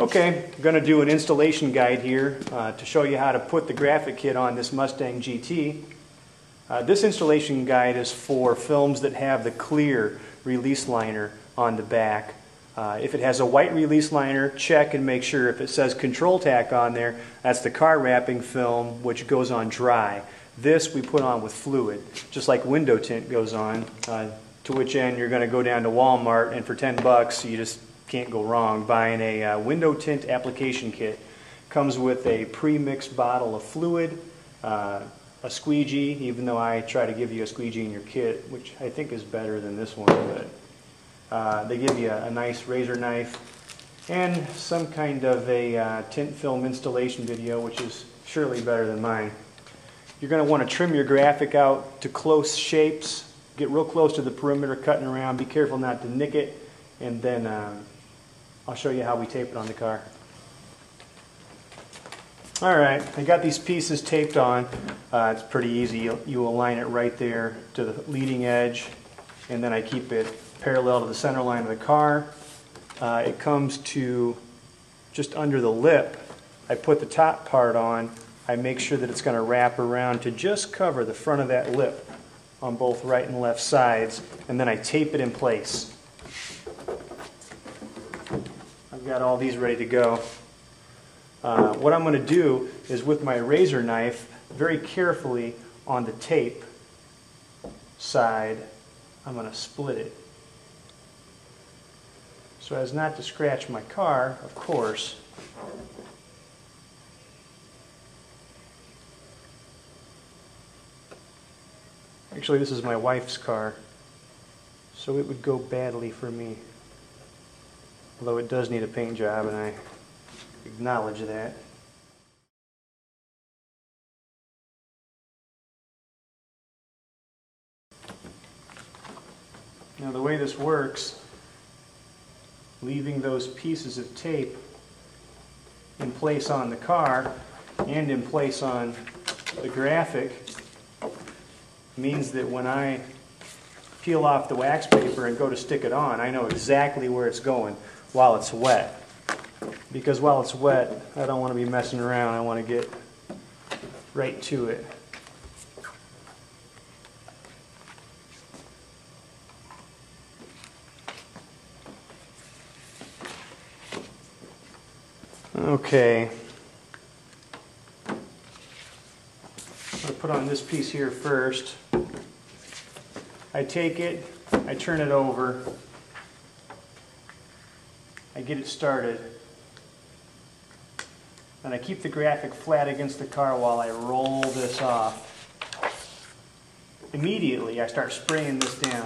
Okay, I'm going to do an installation guide here to show you how to put the graphic kit on this Mustang GT. This installation guide is for films that have the clear release liner on the back. If it has a white release liner, check and make sure. If it says control tack on there, that's the car wrapping film, which goes on dry. This we put on with fluid, just like window tint goes on, to which end you're going to go down to Walmart, and for 10 bucks you just can't go wrong buying a window tint application kit. Comes with a pre-mixed bottle of fluid, a squeegee, even though I try to give you a squeegee in your kit, which I think is better than this one, but they give you a nice razor knife and some kind of a tint film installation video, which is surely better than mine. You're going to want to trim your graphic out to close shapes, get real close to the perimeter cutting around, be careful not to nick it, and then I'll show you how we tape it on the car. Alright, I got these pieces taped on. It's pretty easy. You align it right there to the leading edge, and then I keep it parallel to the center line of the car. It comes to just under the lip. I put the top part on. I make sure that it's going to wrap around to just cover the front of that lip on both right and left sides, and then I tape it in place. I've got all these ready to go. What I'm going to do is with my razor knife, very carefully on the tape side, I'm going to split it so as not to scratch my car, of course. Actually, this is my wife's car, so it would go badly for me. Although it does need a paint job, and I acknowledge that. Now the way this works, leaving those pieces of tape in place on the car and in place on the graphic means that when I peel off the wax paper and go to stick it on, I know exactly where it's going while it's wet. Because while it's wet, I don't want to be messing around. I want to get right to it. Okay. I'm going to put on this piece here first. I take it, I turn it over, I get it started, and I keep the graphic flat against the car while I roll this off. Immediately I start spraying this down.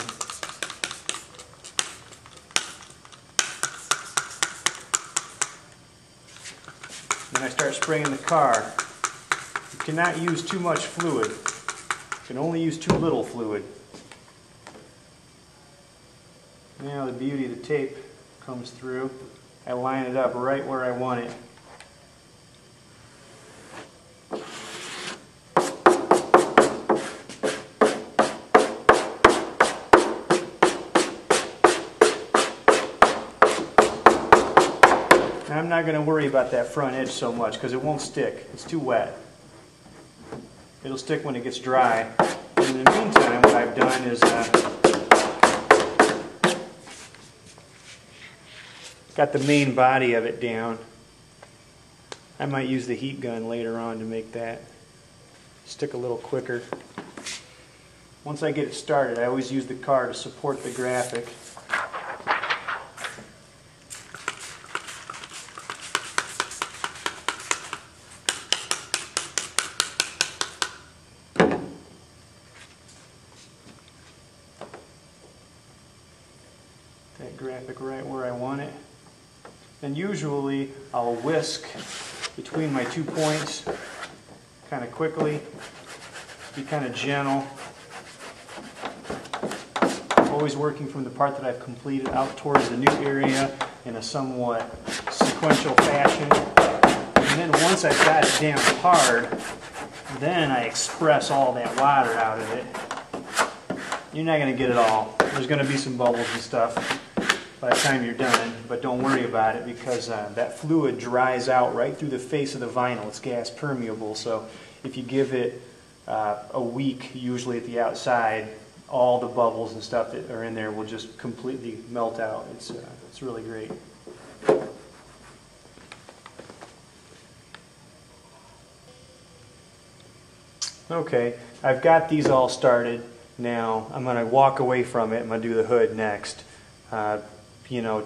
Then I start spraying the car. You cannot use too much fluid. You can only use too little fluid. Now the beauty of the tape comes through. I line it up right where I want it. Now I'm not going to worry about that front edge so much because it won't stick. It's too wet. It'll stick when it gets dry. And in the meantime, what I've done is got the main body of it down. I might use the heat gun later on to make that stick a little quicker. Once I get it started, I always use the car to support the graphic. That graphic right where I want it. And usually I'll whisk between my 2 points kind of quickly, be kind of gentle. Always working from the part that I've completed out towards the new area in a somewhat sequential fashion. And then once I've got it down hard, then I express all that water out of it. You're not going to get it all. There's going to be some bubbles and stuff. by the time you're done, but don't worry about it because that fluid dries out right through the face of the vinyl. It's gas permeable, so if you give it a week, usually at the outside, all the bubbles and stuff that are in there will just completely melt out. It's really great. Okay, I've got these all started. Now I'm going to walk away from it. I'm going to do the hood next.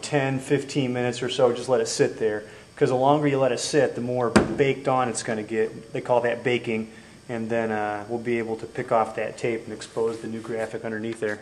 10, 15 minutes or so, just let it sit there. Because the longer you let it sit, the more baked on it's going to get. They call that baking. And then we'll be able to pick off that tape and expose the new graphic underneath there.